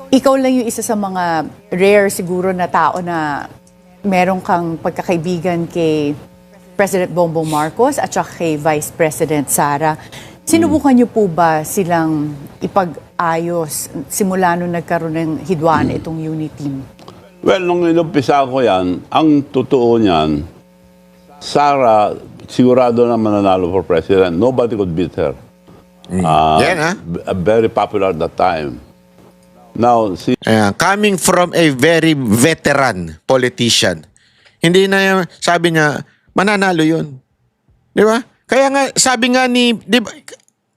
ikaw lang yung isa sa mga rare siguro na tao na meron kang pagkakaibigan kay President Bongbong Marcos at saka kay Vice President Sara. Sinubukan niyo po ba silang ipag-ayos simula nung nagkaroon ng hidwaan itong unit team? Well, nung inumpisa ko yan, ang totoo niyan, Sara, sigurado na mananalo for president. Nobody could beat her. Yan, ha? Very popular at that time. Now, Coming from a very veteran politician, hindi na sabi niya, mananalo yun. Di ba? Kaya nga, sabi nga di ba,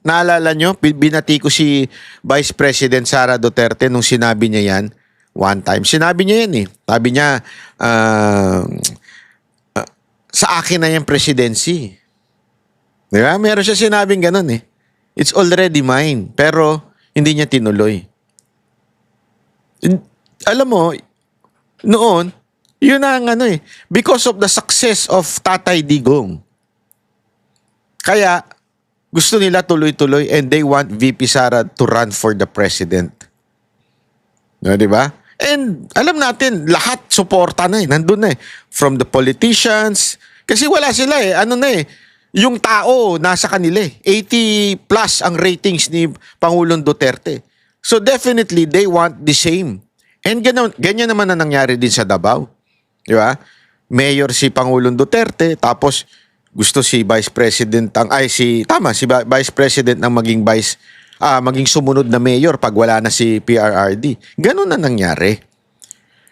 naalala nyo, binati ko si Vice President Sara Duterte nung sinabi niya yan, one time. Sinabi niya yan eh. Sabi niya, sa akin na yung presidency. Di ba? Meron siya sinabing ganun eh. It's already mine. Pero, hindi niya tinuloy. Alam mo, noon, yun ang ano eh. Because of the success of Tatay Digong. Kaya, gusto nila tuloy-tuloy and they want VP Sara to run for the president. No, di ba? And alam natin, lahat suporta na eh. Nandun na eh. From the politicians. Kasi wala sila eh. Ano na eh. Yung tao, nasa kanila eh. 80 plus ang ratings ni Pangulong Duterte. So definitely, they want the same. And ganyan naman na nangyari din sa Davao. Di ba? Mayor si Pangulong Duterte, tapos gusto si Vice President si Vice President ang maging sumunod na mayor pag wala na si PRRD. Ganun na nangyari.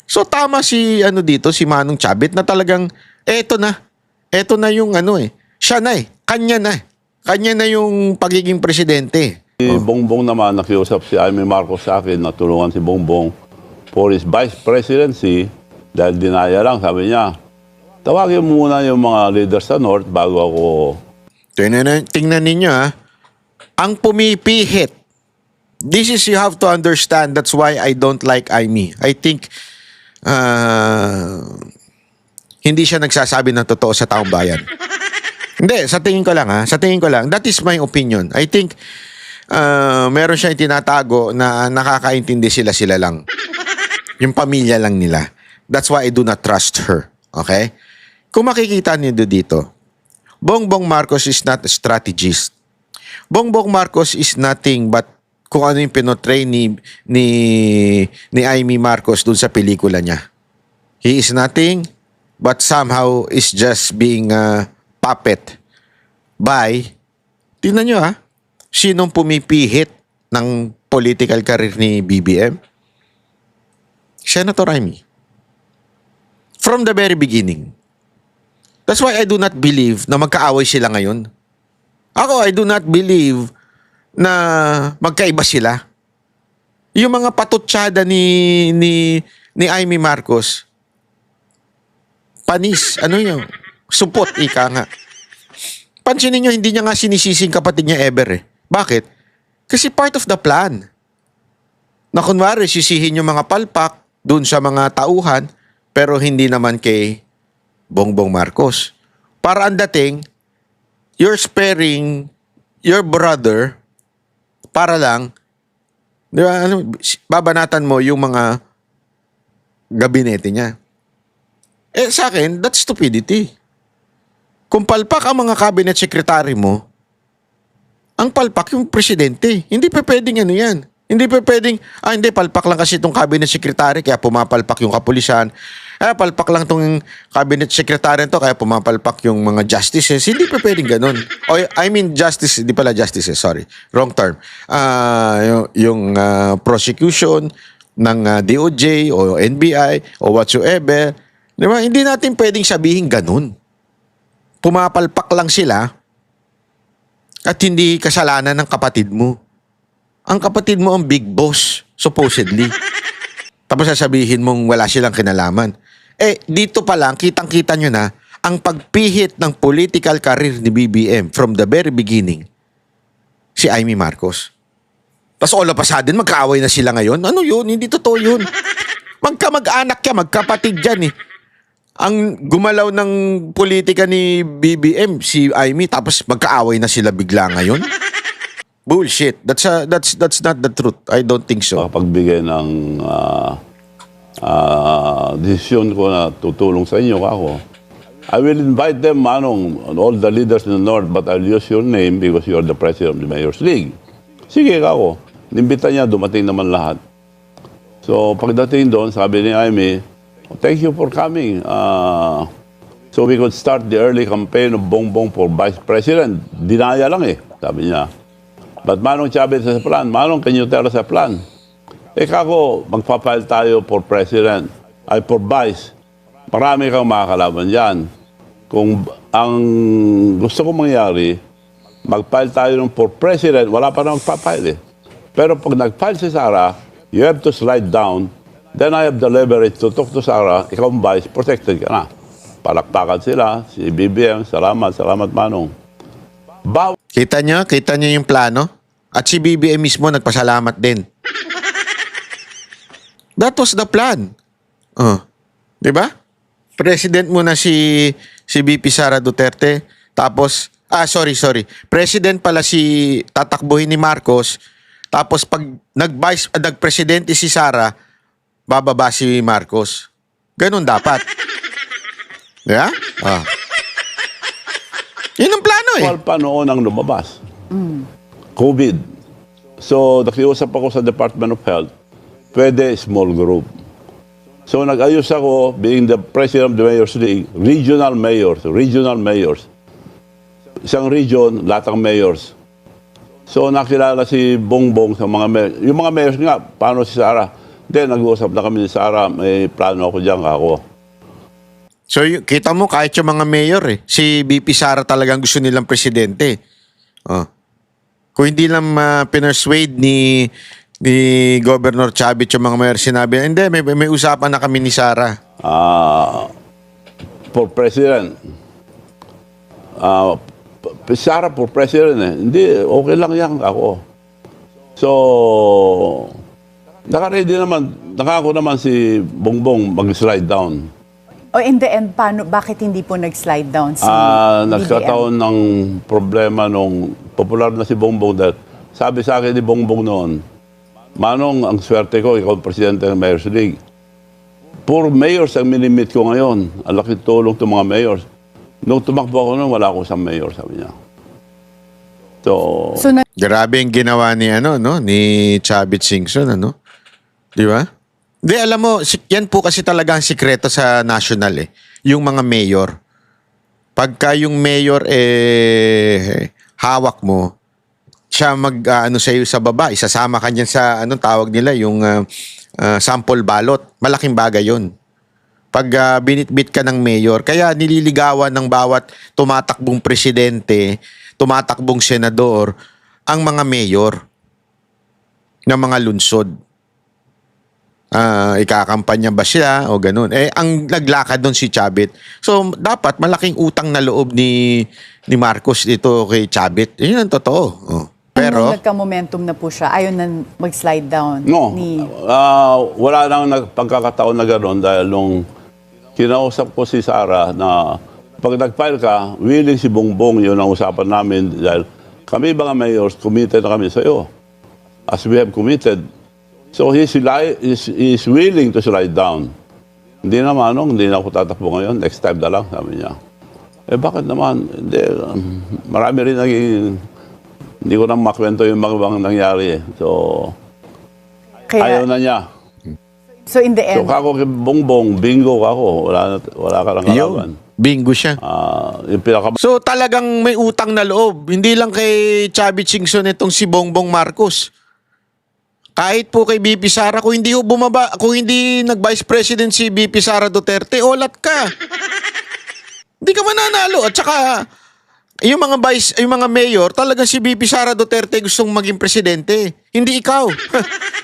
So tama si si Manong Chabit na talagang eto na yung siya na eh, kanya na yung pagiging presidente. si Bongbong naman, nakiusap si Amy Marcos sa akin na tulungan si Bongbong for his vice presidency dahil dinaya lang, sabi niya, tawagin muna yung mga leaders sa North bago ako. Tingnan ninyo ha. Ang pumipihit. This is, you have to understand, that's why I don't like Amy. I think hindi siya nagsasabi ng totoo sa taong bayan. Hindi, sa tingin ko lang ha. Sa tingin ko lang. That is my opinion. I think meron siyang tinatago na nakakaintindi sila lang. Yung pamilya lang nila. That's why I do not trust her. Okay? Kung makikita niyo dito, Bongbong Marcos is not a strategist. Bongbong Marcos is nothing but kung ano yung pinotray ni Amy Marcos dun sa pelikula niya. He is nothing but somehow is just being puppet by, tingnan nyo ha, sinong pumipihit ng political career ni BBM? Senator Amy. From the very beginning. That's why I do not believe na magkaaway sila ngayon. Ako, I do not believe na magkaiba sila. Yung mga patutsyada ni Amy Marcos, panis, supot, ika nga. Pansinin nyo, hindi niya nga sinisising kapatid niya ever eh. Bakit? Kasi part of the plan. Na kunwari, sisihin yung mga palpak dun sa mga tauhan, pero hindi naman kay Bongbong Marcos. Para ang dating, you're sparing your brother para lang, di ba, babanatan mo yung mga gabinete niya. Sa akin, that's stupidity. Kung palpak ang mga cabinet secretary mo, ang palpak yung presidente. Hindi pa pwedeng yan. Hindi pa pwedeng, hindi, palpak lang kasi itong cabinet secretary kaya pumapalpak yung kapulisan. Palpak lang itong cabinet secretary to kaya pumapalpak yung mga justices. Hindi pa pwedeng ganun. Justice, hindi pala justices, sorry. Wrong term. Yung prosecution ng DOJ o NBI o whatsoever. Diba? Hindi natin pwedeng sabihin ganun. Pumapalpak lang sila at hindi kasalanan ng kapatid mo. Ang kapatid mo ang big boss, supposedly. Tapos sasabihin mong wala silang kinalaman. Dito pa lang, kitang-kita nyo na ang pagpihit ng political career ni BBM from the very beginning, si Amy Marcos. Tapos all of a sudden, magkaaway na sila ngayon. Ano yun? Hindi totoo yun. Magkamag-anak yan, magkapatid yan eh. Ang gumalaw ng politika ni BBM, si Amy, tapos magkaaway na sila bigla ngayon. Bullshit. That's not the truth. I don't think so. makapagbigay ng desisyon ko na tutulong sa inyo ako. I will invite them, Manong, all the leaders in the North, but I'll use your name because you're the president of the Mayor's League. Sige ako. Nimbita niya, dumating naman lahat. So, pagdating doon, sabi ni Amy, thank you for coming. So we could start the early campaign of Bongbong for Vice President. Dinaya lang sabi niya. But Manong Chavez has a plan. Manong, can you tell us a plan? Kako, magpapile tayo for President, ay for Vice. Marami kang makakalaban dyan. Kung ang gusto kong mangyari, mag-file tayo ng for President, wala pa na magpapile Pero pag nag-file si Sara, you have to slide down. Then I have the leverage to talk to Sara, ikaw ang Vice, protected ka na. Palakpakan sila, si BBM, salamat Manong. Kita nyo yung plano? At si BBM mismo nagpasalamat din. That was the plan. Di ba? President muna si VP Sara Duterte. Tapos, sorry. President pala si tatakbuhin ni Marcos. Tapos pag nagpresidente si Sara, bababa si Marcos. Ganun dapat. Yeah? Yun ang plano Well, pa noon ang lumabas. COVID. So, nakiusap ako sa Department of Health, pwede small group. So, nag-ayos ako, being the president of the Mayor's League, regional mayors. Isang region, lahat ng mayors. So, nakilala si Bongbong sa mga mayors. Yung mga mayors nga, paano si Sara? Then, nag-uusap na kami ni Sara, may plano ako dyan ako. So, kita mo, kahit yung mga mayor si VP Sara talagang gusto nilang presidente. Kung hindi lang pinersuade ni Governor Chavez yung mga mayor, sinabi, hindi, may usapan na kami ni Sara. For president. Sara for president Hindi, okay lang yan ako. So, nakako naman si Bongbong mag-slide down. In the end, bakit hindi po nag-slide down si Nagkataon ng problema nung popular na si Bongbong dahil sabi sa akin ni Bongbong noon, Manong, ang swerte ko, ikaw ang presidente ng Mayor's League. Puro mayors ang minimit ko ngayon. Ang laking tulong ng mga mayors. Nung tumakbo ako noon, wala akong isang mayor, sabi niya. So Grabe yung ginawa ni ni Chavez Singson, Di ba? Di, alam mo, yan po kasi talaga ang sikreto sa national yung mga mayor. Pagka yung mayor hawak mo, siya sa iyo sa baba, isasama ka niyan sa tawag nila, yung sample ballot. Malaking bagay yun. Pag binitbit ka ng mayor, kaya nililigawan ng bawat tumatakbong presidente, tumatakbong senador, ang mga mayor ng mga lungsod. Ikakampanya ba siya o ganun. Ang naglakad doon si Chavez. So, dapat malaking utang na loob ni Marcos dito kay Chavez. Yun ang totoo. Pero, nagka-momentum na po siya, ayaw na mag-slide down. No, wala nang pagkakataon na gano'n dahil nung kinausap ko si Sara na pag nag-file ka, willing si Bongbong, yun ang usapan namin dahil kami mga mayors, committed na kami sa iyo. As we have committed. So he's willing to slide down. Hindi naman, hindi na ako tatakbo ngayon. Next time na lang, sabi niya. Bakit naman? Hindi, marami rin hindi ko na makwento yung mga nangyari. So, ayaw na niya. So in the end, So kako kay Bongbong, bingo ako. Wala ka lang kalaban. bingo siya. Yung pinaka... So talagang may utang na loob. Hindi lang kay Chavez Singson itong si Bongbong Marcos. Kahit po kay BP Sara, kung hindi nag-Vice President si BP Sara Duterte, olat ka. Hindi ka mananalo. At saka, yung mga mayor, talagang si BP Sara Duterte gustong maging presidente. Hindi ikaw.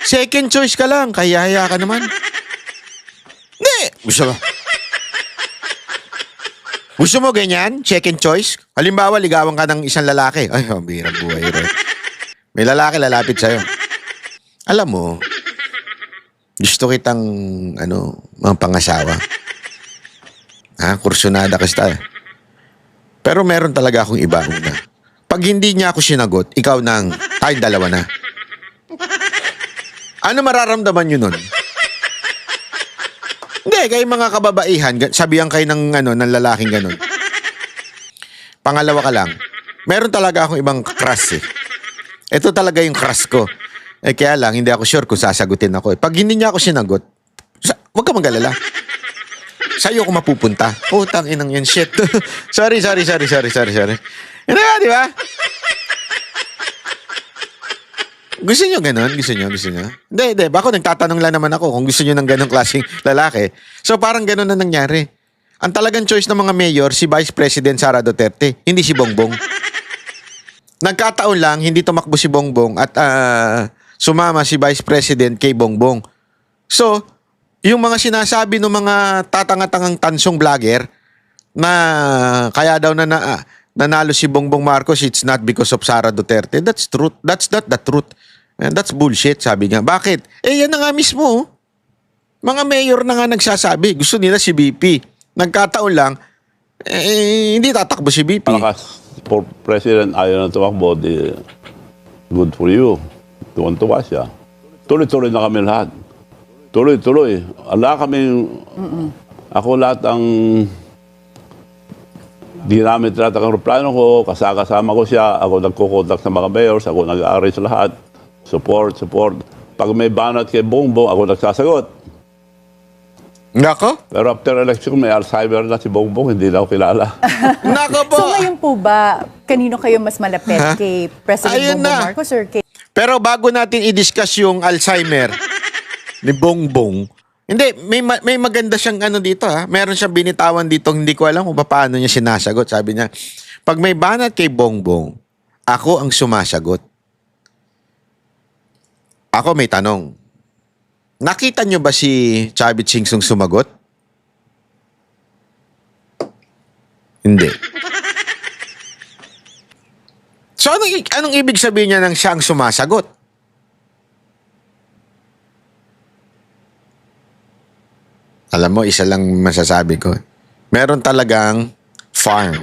Second choice ka lang. Kaya ka naman. Hindi. Gusto mo ganyan? Second choice? Halimbawa, ligawan ka ng isang lalaki. Ay, birang buhay rin. May lalaki lalapit sa'yo. Alam mo, gusto kitang, mga pangasawa. Kursunada kasi tayo. Pero meron talaga akong iba una. Pag hindi niya ako sinagot, ikaw nang, tayong dalawa na. Ano mararamdaman nyo nun? Hindi, kayo mga kababaihan, sabihan kayo ng, ng lalaking ganun. Pangalawa ka lang, meron talaga akong ibang crush eh. Ito talaga yung crush ko. Kaya lang, hindi ako sure kung sasagutin ako. Pag hindi niya ako sinagot, huwag ka mag-alala. Sa'yo ako mapupunta. Putang inang yan, shit. sorry. Ano nga, di ba? Gusto nyo ganun? Gusto nyo? Hindi. Bako nagtatanong lang naman ako kung gusto nyo ng ganung klaseng lalaki. So parang ganun na nangyari. Ang talagang choice ng mga mayor, si Vice President Sara Duterte, hindi si Bongbong. Nagkataon lang, hindi tumakbo si Bongbong at sumama si Vice President kay Bongbong. So, yung mga sinasabi ng mga tatanga-tangang tansong vlogger na kaya daw nanalo si Bongbong Marcos, it's not because of Sara Duterte. That's truth. That's not the truth. And that's bullshit, sabi nga. Bakit? Yan na nga mismo. Mga mayor na nga nagsasabi. Gusto nila si BP. Nagkataon lang, hindi tatakbo si BP. Malakas for president, ayaw na tumakbo, good for you. Tuwan-tuwa siya. Tuloy-tuloy na kami lahat. Tuloy-tuloy. Ako lahat ang ginamit lahat ang aeroplano ko, kasama ko siya, ako nagkukontak sa mga mayors, ako nag-arrange lahat. Support. Pag may banat kay Bongbong, ako nagsasagot. Nako? Pero after election, may Alzheimer na si Bongbong, hindi na ako kilala. Nako po! So ngayon po ba, kanino kayo mas malapit? Ha? Kay President Ayun Bongbong na. Marcos or kay... Pero bago natin i-discuss yung Alzheimer ni Bongbong, hindi, may maganda siyang dito ha. Meron siyang binitawan dito, hindi ko alam kung paano niya sinasagot. Sabi niya, pag may banat kay Bongbong, ako ang sumasagot. Ako may tanong. Nakita niyo ba si Chavit Singsong sumagot? Hindi. So anong ibig sabihin niya ng siyang sumasagot? Alam mo, isa lang masasabi ko. Meron talagang farm.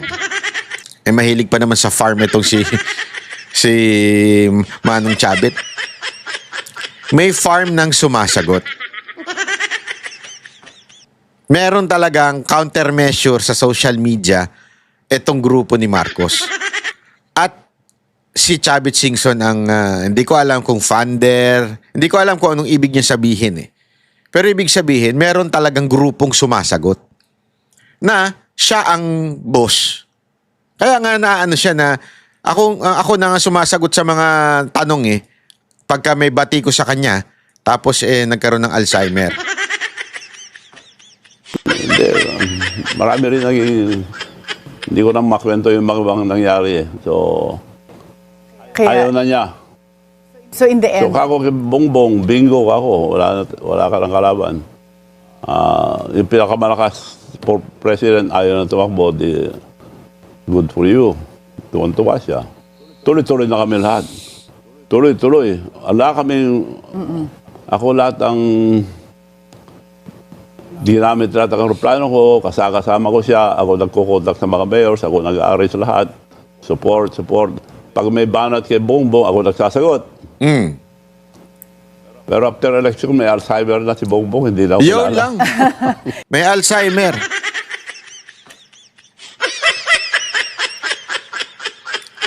Mahilig pa naman sa farm itong si Manong Chavit. May farm ng sumasagot. Meron talagang countermeasure sa social media itong grupo ni Marcos. At si Chavit Singson ang hindi ko alam kung funder, hindi ko alam kung anong ibig niya sabihin eh. Pero ibig sabihin, meron talagang grupong sumasagot na siya ang boss. Kaya nga siya na ako na nga sumasagot sa mga tanong eh. Pagka may bati ko sa kanya, tapos nagkaroon ng Alzheimer. Hindi. Marami rin hindi ko na makwento yung mga nangyari eh. So, Kaya, ayaw na niya. so in the So, end, kako kay Bongbong, bingo ako. Wala ka ng kalaban. Yung pinakamalakas for president, ayaw na tumakbo, good for you. Tuwan-tuwa siya. Tuloy-tuloy na kami lahat. Tuloy-tuloy. Ako lahat ang ginamit lahat ang aeroplano ko, kasama ko siya, ako nagkukontak sa mga mayors, ako nag-arrange lahat. Support. Pag may banat kay Bongbong, ako nagsasagot. Pero after election, may Alzheimer na si Bongbong, hindi na ako Yun kilala. lang. May Alzheimer.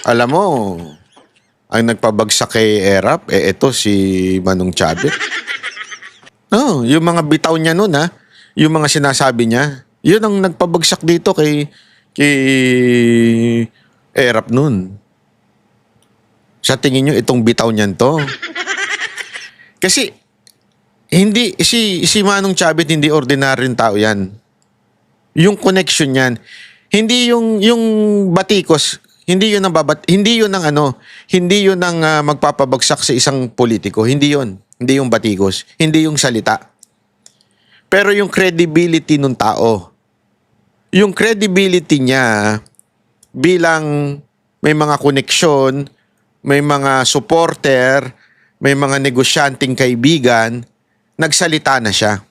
Alam mo, ang nagpabagsak kay Erap, ito si Manong Chavit. Yung mga bitaw niya nun yung mga sinasabi niya, yun ang nagpabagsak dito kay Erap nun. Sa tingin nyo, itong bitaw niyan to. Kasi, si Manong Chavit, hindi ordinaryong tao yan. Yung connection yan, hindi yung batikos, hindi yun ang magpapabagsak sa isang politiko. Hindi yung batikos, hindi yung salita. Pero yung credibility ng tao. Yung credibility niya bilang may mga koneksyon, may mga supporter, may mga negosyanteng kaibigan, nagsalita na siya.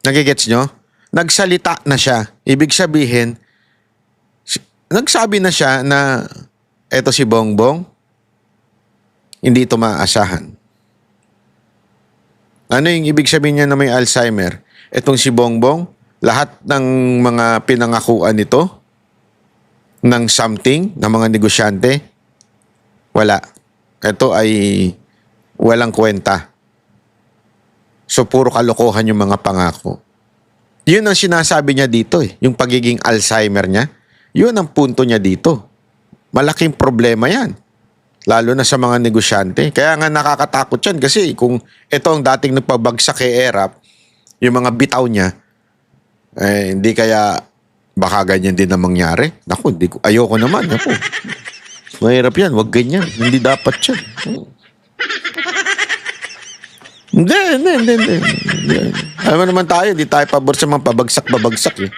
Nagigets nyo? Nagsalita na siya. Ibig sabihin, nagsabi na siya na eto si Bongbong, hindi ito maaasahan. Ano yung ibig sabihin niya na may Alzheimer? Etong si Bongbong, lahat ng mga pinangakuan nito, ng something, ng mga negosyante, wala. Ito ay walang kwenta. So, puro kalokohan yung mga pangako. Yun ang sinasabi niya dito eh. Yung pagiging Alzheimer niya. Yun ang punto niya dito. Malaking problema yan. Lalo na sa mga negosyante. Kaya nga nakakatakot yan kasi kung ito ang dating nagpabagsak kay ERAP, yung mga bitaw niya, eh, hindi kaya baka ganyan din ang mangyari. Naku, ayoko naman. Naku. Mahirap yan. Huwag ganyan. Hindi dapat yan. Hindi. Alam mo naman tayo, di tayo pabor sa mga pabagsak eh.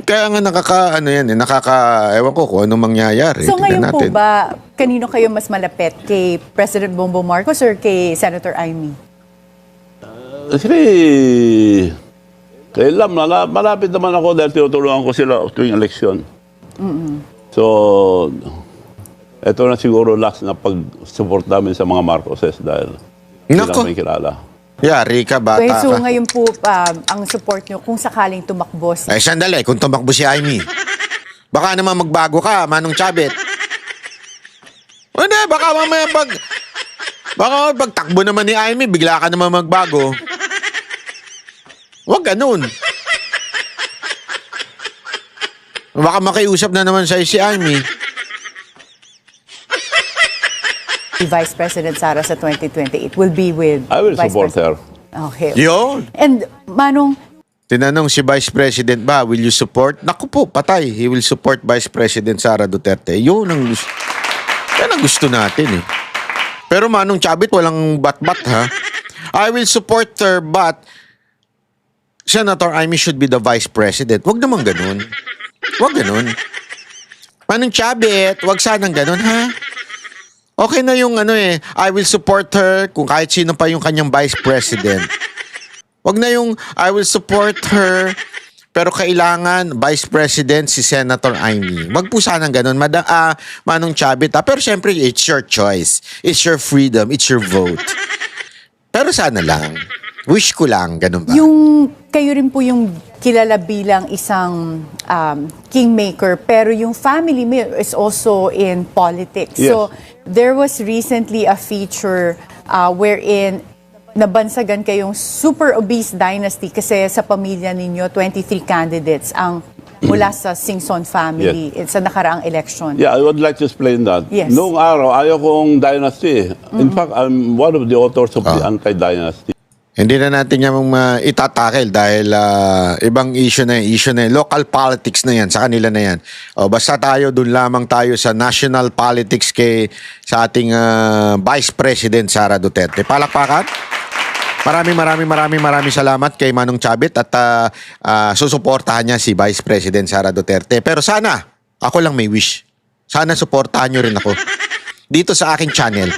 Kaya nga ewan ko kung anong mangyayari. So Tingnan ngayon natin. po ba, kanino kayo mas malapit? Kay President Bongbong Marcos or kay Senator Amy? Kasi, kaya lang, malapit naman ako dahil tinutulungan ko sila tuwing eleksyon. So, ito na siguro last na pag-support namin sa mga Marcoses dahil hindi Nako. namin kilala. Yari ka, bata Okay, so ka. ngayon po, ang support nyo kung sakaling tumakbo si Ay, sandali. Kung tumakbo si Amy, baka naman magbago ka, Manong Chabit. Hindi, baka mamaya pag takbo naman ni Amy, bigla ka naman magbago. Huwag ganun. Baka makiusap na naman sa'yo si Amy. Vice President Sara sa 2028 will be with I will Vice support her. President. Okay. Yun. And Manong, Tinanong si Vice President ba, will you support? Naku po, patay. He will support Vice President Sara Duterte. Yun ang gusto. Yan ang gusto natin eh. Pero Manong Chabit, walang bat-bat ha. I will support her but Senator Amy should be the Vice President. Wag naman ganun. Wag ganun. Manong Chabit, wag sanang ganun ha. Okay na yung I will support her kung kahit sino pa yung kanyang Vice President. Wag na yung I will support her pero kailangan Vice President si Senator Amy. Wag po sanang ganun. Manong Chabit ha. Pero syempre, it's your choice. It's your freedom. It's your vote. Pero sana lang. Wish ko lang. Ganun ba? yung kayo rin po yung kilala bilang isang kingmaker, pero yung family mo is also in politics. Yes. So, there was recently a feature wherein nabansagan kayong super obese dynasty kasi sa pamilya ninyo, 23 candidates ang mula sa Singson family sa nakaraang election. Yeah, I would like to explain that. Yes. Noong araw, ayaw kong dynasty. In fact, I'm one of the authors of the anti-dynasty. Hindi na natin yung itatakil dahil ibang issue na yan. Local politics na yan. Sa kanila na yan. O, basta tayo, dun lamang tayo sa national politics sa ating Vice President Sara Duterte. Palakpakan. Maraming salamat kay Manong Chabit at susuportahan niya si Vice President Sara Duterte. Pero sana, ako lang may wish. Sana suportahan niyo rin ako dito sa aking channel.